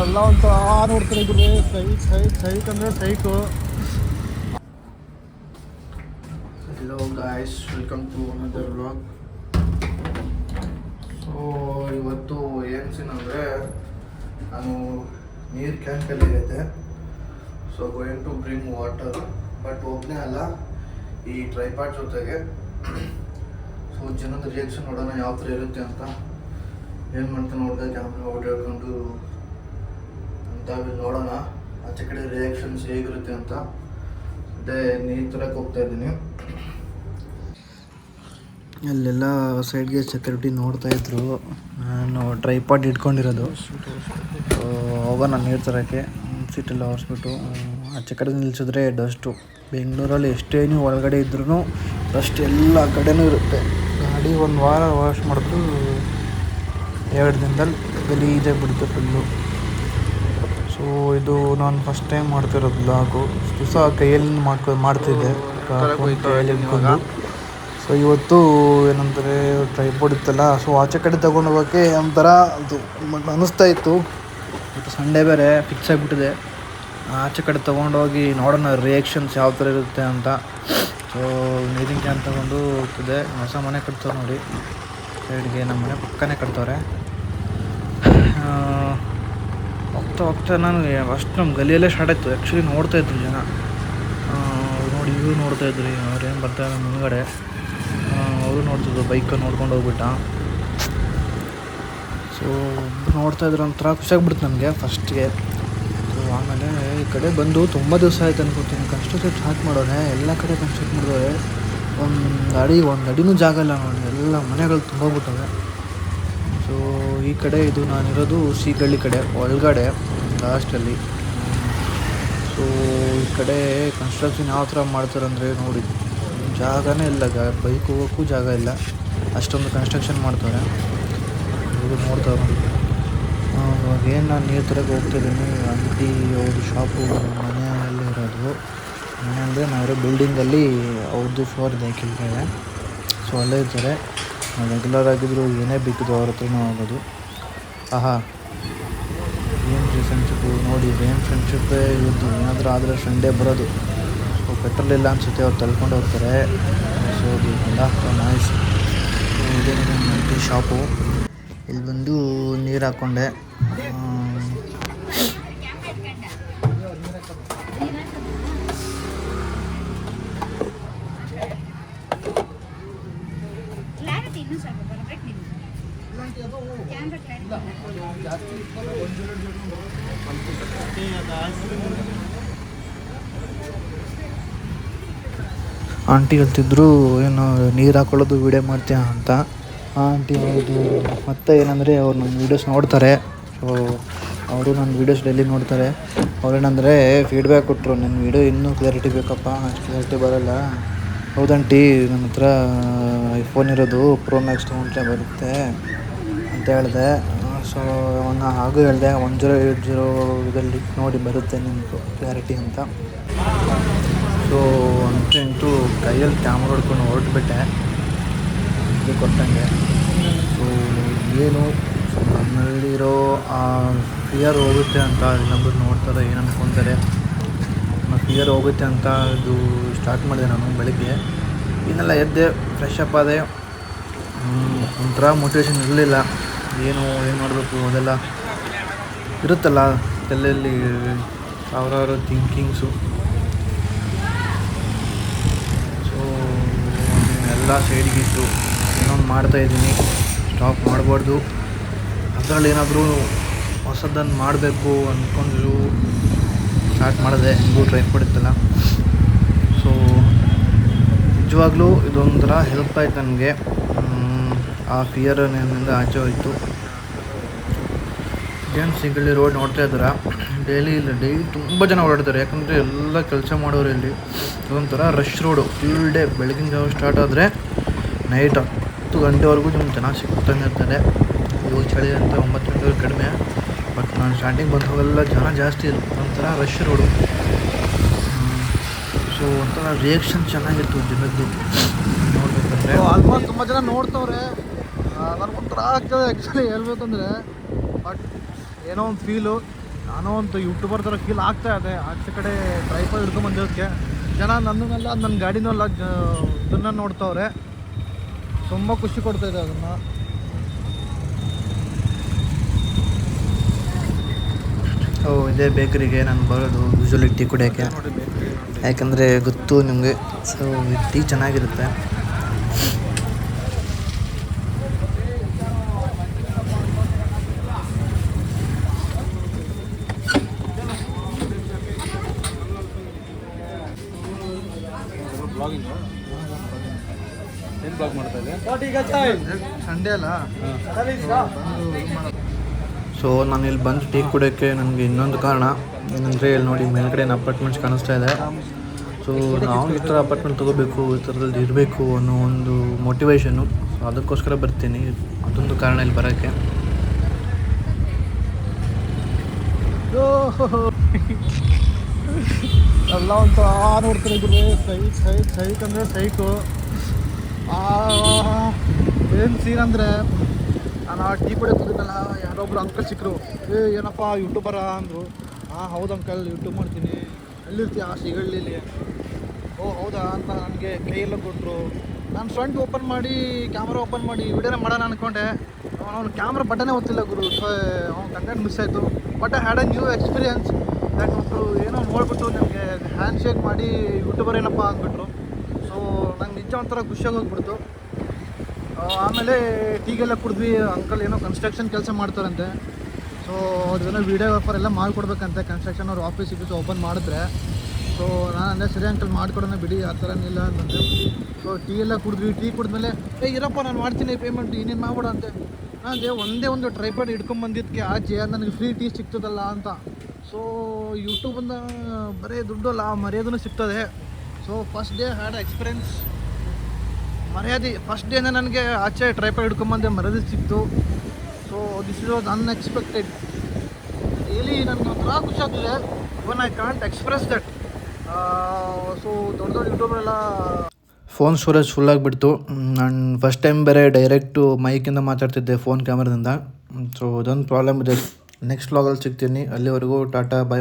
ಎಲ್ಲ ಒಂದು ನೋಡ್ತಾರೆ ಗುರು. ಸೈಕ್ ಅಂದರೆ ಸೈಕು. Hello guys, welcome to another vlog. So ಇವತ್ತು ಏನು ಸೀನ್ ಅಂದರೆ ನಾನು ನೀರು ಕ್ಯಾನ್ಕಲ್ಲಿ ಐತೆ. So going to bring water, but ಒಬ್ಬನೇ ಅಲ್ಲ, ಈ ಟ್ರೈಪಾಡ್ ಜೊತೆಗೆ. ಸೊ ಜನದ ರಿಯಾಕ್ಷನ್ ನೋಡೋಣ ಯಾವ ಥರ ಇರುತ್ತೆ ಅಂತ. ಏನು ಮಾಡ್ತಾ ನೋಡಿದೆ ಕ್ಯಾಮ್ರಾ ಓಡಾಡ್ಕೊಂಡು ಅಂತ ನೋಡೋಣ ಆಚೆ ಕಡೆ ರಿಯಾಕ್ಷನ್ಸ್ ಹೇಗಿರುತ್ತೆ ಅಂತ. ಮತ್ತು ನೀರು ತರಕ್ಕೆ ಹೋಗ್ತಾ ಇದ್ದೀನಿ. ಅಲ್ಲೆಲ್ಲ ಸೈಡ್ಗೆ ಸೆಕ್ಯೂರಿಟಿ ನೋಡ್ತಾಯಿದ್ರು. ನಾನು ಟ್ರೈಪಾಡ್ ಇಟ್ಕೊಂಡಿರೋದು. ಹೋಗೋಣ ನೀರು ತರೋಕ್ಕೆ. ಸೀಟೆಲ್ಲ ಒರೆಸ್ಬಿಟ್ಟು ಆಚೆ ಕಡೆ ನಿಲ್ಲಿಸಿದ್ರೆ ಡಸ್ಟು. ಬೆಂಗಳೂರಲ್ಲಿ ಎಷ್ಟೇ ನೀವು ಒಳಗಡೆ ಇದ್ರೂ ಡಸ್ಟ್ ಎಲ್ಲ ಕಡೆನೂ ಇರುತ್ತೆ. ಗಾಡಿ ಒಂದು ವಾರ ವಾಶ್ ಮಾಡಿದ್ರು 2 ದಿನದಲ್ಲಿ ಗಲೀಜಾಗಿ ಬಿಡುತ್ತೆ ಫುಲ್ಲು. ಸೊ ಇದು ನಾನು ಫಸ್ಟ್ ಟೈಮ್ ಮಾಡ್ತಿರೋದು ಬ್ಲಾಗು. ದಿವಸ ಕೈಯಲ್ಲಿ ಮಾಡ್ತಿದ್ದೆ ಕೈಯಲ್ಲಿ ಇಟ್ಕೊಂಡು. ಸೊ ಇವತ್ತು ಏನಂದರೆ ಟ್ರೈಪಾಡ್ ಇತ್ತಲ್ಲ, ಸೊ ಆಚೆ ಕಡೆ ತೊಗೊಂಡು ಹೋಗೋಕ್ಕೆ ಒಂಥರ ಅದು ಅನ್ನಿಸ್ತಾ ಇತ್ತು. ಇವತ್ತು ಸಂಡೇ ಬೇರೆ ಫಿಕ್ಸ್ ಆಗಿಬಿಟ್ಟಿದೆ. ಆಚೆ ಕಡೆ ತೊಗೊಂಡೋಗಿ ನೋಡೋಣ ರಿಯಾಕ್ಷನ್ಸ್ ಯಾವ ಥರ ಇರುತ್ತೆ ಅಂತ. ಸೊ ನೀರಿನ ಕ್ಯಾನ್ ತೊಗೊಂಡು ಹೋಗ್ತಿದೆ. ಹೊಸ ಮನೆ ಕಟ್ತವ್ರೆ ನೋಡಿ, ಸೈಡ್ಗೆ ನಮ್ಮ ಮನೆ ಪಕ್ಕನೇ ಕಟ್ತವ್ರೆ. ಹೋಗ್ತಾ ನಾನು ಫಸ್ಟ್ ನಮ್ಮ ಗಲಿಯಲ್ಲೇ ಸ್ಟಾರ್ಟ್ ಆಯಿತು. ಆ್ಯಕ್ಚುಲಿ ನೋಡ್ತಾಯಿದ್ರು ಜನ, ನೋಡಿ ಇವರು ನೋಡ್ತಾಯಿದ್ರು. ಅವ್ರೇನು ಬರ್ತಾರೆ ಮುಂದ್ಗಡೆ, ಅವರು ನೋಡ್ತಿದ್ರು. ಬೈಕಲ್ಲಿ ನೋಡ್ಕೊಂಡು ಹೋಗ್ಬಿಟ್ಟ. ಸೊ ನೋಡ್ತಾಯಿದ್ರು, ಒಂಥರ ಖುಷಿಯಾಗ್ಬಿಡ್ತು ನನಗೆ ಫಸ್ಟ್ಗೆ. ಸೊ ಆಮೇಲೆ ಈ ಕಡೆ ಬಂದು ತುಂಬ ದಿವಸ ಆಯ್ತು ಅನ್ಕೋತೀನಿ. ಕನ್ಸ್ಟ್ರಕ್ಷನ್ ಸ್ಟಾರ್ಟ್ ಮಾಡೋರೆ, ಎಲ್ಲ ಕಡೆ ಕನ್ಸ್ಟ್ರಕ್ಟ್ ಮಾಡಿದವ್ರೆ. ಒಂದು ಅಡಿನೂ ಜಾಗ ಇಲ್ಲ ನೋಡಿ, ಎಲ್ಲ ಮನೆಗಳು ತುಂಬೋಗ್ಬಿಟ್ಟವೆ. ಸೊ ಈ ಕಡೆ ಇದು ನಾನಿರೋದು ಸೀಗಳ್ಳಿ ಕಡೆ ಒಳಗಡೆ ಲಾಸ್ಟಲ್ಲಿ. ಸೊ ಈ ಕಡೆ ಕನ್ಸ್ಟ್ರಕ್ಷನ್ ಯಾವ ಥರ ಮಾಡ್ತಾರಂದರೆ ನೋಡಿ, ಜಾಗನೇ ಇಲ್ಲ, ಬೈಕ್ ಹೋಗೋಕ್ಕೂ ಜಾಗ ಇಲ್ಲ, ಅಷ್ಟೊಂದು ಕನ್ಸ್ಟ್ರಕ್ಷನ್ ಮಾಡ್ತಾರೆ. ಇದು ನೋಡ್ತಾರೆ ನೋಡಿ. ಇವಾಗೇನು ನಾನು ನೀರು ತರಕ್ಕೆ ಹೋಗ್ತಿದ್ದೀನಿ. ಅಂಗಡಿ ಅವ್ರದ್ದು ಶಾಪು ಮನೆಯಲ್ಲೇ ಇರೋದು. ಮನೆ ಅಂದರೆ ನಾವಿರೋ ಬಿಲ್ಡಿಂಗಲ್ಲಿ ಅವ್ರದ್ದು ಫ್ಲೋರ್ ಇದೆ ಕೆಳಗಡೆ. ಸೊ ಅಲ್ಲೇ ಇರ್ತಾರೆ. ರೆಗ್ಯುಲರ್ ಆಗಿದ್ರು ಏನೇ ಬೇಕಿದ್ರು ಅವ್ರ ಹತ್ರನೂ ಆಗೋದು. ಆಹಾ, ಏನು ಫ್ರೆಂಡ್ಶಿಪ್ಪು ನೋಡಿ. ಏನು ಫ್ರೆಂಡ್ಶಿಪ್ಪೇ ಇವತ್ತು. ಏನಾದರೂ ಆದರೆ ಫ್ರೆಂಡೇ ಬರೋದು. ಸೊ ಪೆಟ್ರೋಲ್ ಇಲ್ಲ ಅನಿಸುತ್ತೆ, ಅವ್ರು ತಳ್ಕೊಂಡು ಹೋಗ್ತಾರೆ. ಸೊ ಇದು ನಾಯ್ಸ್. ಇದೇನಿದೆ ಅಂಗಡಿ ಶಾಪು. ಇಲ್ಲಿ ಬಂದು ನೀರು ಹಾಕ್ಕೊಂಡೆ. ಆಂಟಿ ಹೇಳ್ತಿದ್ರು ಏನು ನೀರು ಹಾಕೊಳ್ಳೋದು ವೀಡಿಯೋ ಮಾಡ್ತೀಯ ಅಂತ. ಆಂಟಿ ಹೌದು. ಮತ್ತು ಏನಂದರೆ ಅವ್ರು ನನ್ನ ವೀಡಿಯೋಸ್ ನೋಡ್ತಾರೆ. ಸೊ ಅವರು ನನ್ನ ವೀಡಿಯೋಸ್ ಡೈಲಿ ನೋಡ್ತಾರೆ. ಅವ್ರೇನಂದರೆ ಫೀಡ್ಬ್ಯಾಕ್ ಕೊಟ್ಟರು, ನನ್ನ ವೀಡಿಯೋ ಇನ್ನೂ ಕ್ಲಾರಿಟಿ ಬೇಕಪ್ಪ, ಅಷ್ಟು ಕ್ಲಾರಿಟಿ ಬರೋಲ್ಲ. ಹೌದಂಟಿ, ನನ್ನ ಹತ್ರ ಐಫೋನ್ ಇರೋದು ಪ್ರೋ ಮ್ಯಾಕ್ಸ್ ತೊಗೊಂಡ್ರೆ ಬರುತ್ತೆ ಅಂತ ಹೇಳಿದೆ. ಸೊ ಅವನ್ನ ಹಾಗೂ ಹೇಳಿದೆ 1080 ಇದರಲ್ಲಿ ನೋಡಿ ಬರುತ್ತೆ ನಿಮ್ಮದು ಕ್ಲಾರಿಟಿ ಅಂತ. ಸೊ ಅಂತೂ ಕೈಯಲ್ಲಿ ಕ್ಯಾಮ್ರಾ ಹೊಡ್ಕೊಂಡು ಹೊರಟ್ಬಿಟ್ಟೆ ಇದು ಕೊಟ್ಟಂಗೆ. ಸೊ ಏನು ನನ್ನಲ್ಲಿರೋ ಆ ಫಿಯರ್ ಹೋಗುತ್ತೆ ಅಂತ ಇನ್ನೊಬ್ಬರು ನೋಡ್ತಾರೆ, ಏನು ಅಂದ್ಕೊತಾರೆ. ಫಿಯರ್ ಹೋಗುತ್ತೆ ಅಂತ ಇದು ಸ್ಟಾರ್ಟ್ ಮಾಡಿದೆ ನಾನು ಬೆಳಗ್ಗೆ. ಇನ್ನೆಲ್ಲ ಎದ್ದೆ, ಫ್ರೆಶ್ ಅಪ್ ಆದೆ. ಒಂಥರ ಮೋಟಿವೇಶನ್ ಇರಲಿಲ್ಲ. ಏನು ಮಾಡಬೇಕು ಅದೆಲ್ಲ ಇರುತ್ತಲ್ಲ ತಲೆಯಲ್ಲಿ ಸಾವಿರಾರು ಥಿಂಕಿಂಗ್ಸು. ಸೊ ಎಲ್ಲ ಸೈಡ್ಗಿಟ್ಟು ಏನೊಂದು ಮಾಡ್ತಾಯಿದ್ದೀನಿ. ಸ್ಟಾಪ್ ಮಾಡಬಾರ್ದು. ಅದರಲ್ಲಿ ಏನಾದರೂ ಹೊಸದನ್ನು ಮಾಡಬೇಕು ಅಂದ್ಕೊಂಡು ಸ್ಟಾರ್ಟ್ ಮಾಡಿದೆ. ಹೆಂಗೂ ಟ್ರೈ ಮಾಡಿತ್ತಲ್ಲ. ಸೊ ನಿಜವಾಗ್ಲೂ ಇದೊಂಥರ ಹೆಲ್ಪ್ ಆಯ್ತು ನನಗೆ. ಆ ಫಿಯರ್ ನನ್ನಿಂದ ಆಚೆ ಹೋಯಿತು. ಏನು ಸಿಗಳ್ಳಿ ರೋಡ್ ನೋಡ್ತಾ ಇದ್ದಾರೆ. ಡೈಲಿ ತುಂಬ ಜನ ಓಡಾಡ್ತಾರೆ. ಯಾಕಂದರೆ ಎಲ್ಲ ಕೆಲಸ ಮಾಡೋರು ಇಲ್ಲಿ. ಇದೊಂಥರ ರಶ್ ರೋಡು. ಫುಲ್ ಡೇ ಬೆಳಗಿನ ಜಾವ ಸ್ಟಾರ್ಟ್ ಆದರೆ ನೈಟ್ 10 ಗಂಟೆವರೆಗೂ ನಿಮ್ಗೆ ಜನ ಸಿಗ್ತಾನೆ ಇರ್ತಾರೆ. ಇವಾಗ ಚಳಿ ಅಂತ 9 ಗಂಟೆವರೆಗೂ ಕಡಿಮೆ. ಬಟ್ ನಾನು ಸ್ಟಾರ್ಟಿಂಗ್ ಬಂದು ಹೋಗಲ್ಲ, ಜನ ಜಾಸ್ತಿ ಇರುತ್ತೆ. ಒಂಥರ ರಶ್ ರೋಡು. ಸೊ ಒಂಥರ ರಿಯಾಕ್ಷನ್ ಚೆನ್ನಾಗಿತ್ತು ಜನದ್ದು ನೋಡ್ಬೇಕಂದ್ರೆ. ಆಲ್ಮೋಸ್ಟ್ ತುಂಬ ಜನ ನೋಡ್ತವ್ರೆ. ನನಗೊಂಥರ ಆಗ್ತದೆ ಆ್ಯಕ್ಚುಲಿ ಹೇಳ್ಬೇಕಂದ್ರೆ. ಬಟ್ ಏನೋ ಒಂದು ಫೀಲು, ನಾನೋ ಒಂದು ಯೂಟ್ಯೂಬರ್ ಥರ ಫೀಲ್ ಆಗ್ತಾ ಇದೆ. ಆಚೆ ಕಡೆ ಟ್ರೈಪಾಡ್ ಹಿಡ್ಕೊಂಬಂದಿರೋದಕ್ಕೆ ಜನ ನನ್ನನ್ನೆಲ್ಲ ನನ್ನ ಗಾಡಿನೆಲ್ಲ ಇದನ್ನು ನೋಡ್ತವ್ರೆ. ತುಂಬ ಖುಷಿ ಕೊಡ್ತಾಯಿದೆ ಅದನ್ನು. ಇದೇ ಬೇಕರಿಗೆ ನಾನು ಬರೋದು ಯೂಶ್ವಲಿ ಟೀ ಕುಡಿಯೋಕ್ಕೆ, ಯಾಕಂದರೆ ಗೊತ್ತು ನಿಮಗೆ. ಸೊ ಟೀ ಚೆನ್ನಾಗಿರುತ್ತೆ. ಏನು ಬ್ಲಾಗ್ ಮಾಡ್ತಾ ಇದೆ? ಸಂಡೇ ಅಲ್ಲ. ಸೊ ನಾನು ಇಲ್ಲಿ ಬಂದು ಟೀ ಕುಡಿಯೋಕ್ಕೆ ನನಗೆ ಇನ್ನೊಂದು ಕಾರಣ ಏನಂದರೆ, ಇಲ್ಲಿ ನೋಡಿ ಮೇಲ್ಗಡೆ ಅಪಾರ್ಟ್ಮೆಂಟ್ಸ್ ಕಾಣಿಸ್ತಾ ಇದೆ. ಸೊ ನಾವು ಈ ಥರ ಅಪಾರ್ಟ್ಮೆಂಟ್ ತೊಗೋಬೇಕು, ಈ ಥರದಲ್ಲಿ ಇರಬೇಕು ಅನ್ನೋ ಒಂದು ಮೋಟಿವೇಶನ್ನು. ಸೊ ಅದಕ್ಕೋಸ್ಕರ ಬರ್ತೀನಿ. ಅದೊಂದು ಕಾರಣ ಇಲ್ಲಿ ಬರೋಕ್ಕೆ. ಎಲ್ಲ ಒಂಥರ ನೋಡ್ತಾರೆ ಗುರು. ಸೈಕ್ ಅಂದರೆ ಸೈಕು. ಏನು ಸೀನ್ ಅಂದರೆ, ನಾನು ಆ ಟೀ ಕುಡಿಯೋಕೆ ಹೋಗಿದ್ದಲ್ಲ, ಯಾರೊಬ್ರು ಅಂಕಲ್ ಸಿಕ್ಕರು. ಏನಪ್ಪ ಯೂಟ್ಯೂಬರ ಅಂದರು. ಹೌದು ಅಂಕಲ್, ಯೂಟ್ಯೂಬ್ ಮಾಡ್ತೀನಿ. ಎಲ್ಲಿರ್ತೀಯ? ಸಿಗಳ್ಳಿಲಿ. ಓ ಹೌದಾ ಅಂತ ನನಗೆ ಕೈಯೆಲ್ಲ ಕೊಟ್ಟರು. ನಾನು ಫ್ರಂಟ್ ಓಪನ್ ಮಾಡಿ ಕ್ಯಾಮ್ರಾ ಓಪನ್ ಮಾಡಿ ವಿಡಿಯೋನ ಮಾಡೋಣ ಅಂದ್ಕೊಂಡೆ. ಅವನು ಕ್ಯಾಮ್ರಾ ಬಟನೇ ಗೊತ್ತಿಲ್ಲ ಗುರು. ಸೊ ಅವ್ನು ಕಂಟೆಂಟ್ ಮಿಸ್ ಆಯಿತು. But I had a new experience. That ಒಬ್ಬರು ಏನೋ ನೋಡ್ಬಿಟ್ಟು ನನಗೆ ಹ್ಯಾಂಡ್ ಶೇಕ್ ಮಾಡಿ ಯೂಟ್ಯೂಬರ್ ಏನಪ್ಪ ಅಂದ್ಬಿಟ್ರು. ಸೊ ನಂಗೆ ನಿಜ ಒಂಥರ ಖುಷಿಯಾಗಿ ಹೋಗ್ಬಿಡ್ತು. ಆಮೇಲೆ ಟೀಗೆಲ್ಲ ಕುಡಿದ್ವಿ. ಅಂಕಲ್ ಏನೋ ಕನ್ಸ್ಟ್ರಕ್ಷನ್ ಕೆಲಸ ಮಾಡ್ತಾರಂತೆ. ಸೊ ಅದೇನೋ ವೀಡಿಯೋಗ್ರಾಫರ್ ಎಲ್ಲ ಮಾಡಿಕೊಡ್ಬೇಕಂತೆ. ಕನ್ಸ್ಟ್ರಕ್ಷನ್ ಅವ್ರು ಆಫೀಸ್ ಓಪನ್ ಮಾಡಿದ್ರೆ. ಸೊ ನಾನು ಅಂದೆ ಸರಿ ಅಂಕಲ್ ಮಾಡಿಕೊಡೋಣ ಬಿಡಿ, ಆ ಥರ ಏನಿಲ್ಲ ಅಂತಂದೆ. ಸೊ ಟೀ ಎಲ್ಲ ಕುಡಿದ್ವಿ. ಟೀ ಕುಡಿದ್ಮೇಲೆ ಇರಪ್ಪ ನಾನು ಮಾಡ್ತೀನಿ ಪೇಮೆಂಟ್, ಇನ್ನೇನು ಮಾಡ್ಬಿಡ ಅಂತೆ. ನಾನು ಒಂದೇ ಒಂದು ಟ್ರೈಪಾಡ್ ಹಿಡ್ಕೊಂಬಂದಿದ್ದಕ್ಕೆ ಆಚೆ ನನಗೆ ಫ್ರೀ ಟೀ ಸಿಗ್ತದಲ್ಲ ಅಂತ. ಸೊ ಯೂಟ್ಯೂಬಿಂದ ಬರೀ ದುಡ್ಡಲ್ಲ, ಮರ್ಯಾದೆನೂ ಸಿಗ್ತದೆ. So first day had experience. ಮರ್ಯಾದೆ ಫಸ್ಟ್ ಡೇನೇ ನನಗೆ ಆಚೆ ಟ್ರೈಪಾಡ್ ಹಿಡ್ಕೊಂಬಂದೆ, ಮರ್ಯಾದೆ ಸಿಕ್ತು. So this is was unexpected. Really ನನಗೆ ಒಂಥರ ಖುಷಿ ಆಗ್ತದೆ. Even I can't express that. So ದೊಡ್ಡ ಯೂಟ್ಯೂಬರೆಲ್ಲ ಫೋನ್ ಸ್ಟೋರೇಜ್ ಫುಲ್ ಆಗಿಬಿಡ್ತು. ನಾನು ಫಸ್ಟ್ ಟೈಮ್ ಬೇರೆ ಡೈರೆಕ್ಟು ಮೈಕಿಂದ ಮಾತಾಡ್ತಿದ್ದೆ, ಫೋನ್ ಕ್ಯಾಮ್ರಾದಿಂದ. ಸೊ ಅದೊಂದು ಪ್ರಾಬ್ಲಮ್ ಇದೆ. ನೆಕ್ಸ್ಟ್ ವ್ಲಾಗಲ್ಲಿ ಸಿಗ್ತೀನಿ. ಅಲ್ಲಿವರೆಗೂ ಟಾಟಾ, ಬಾಯ್ ಬಾಯ್.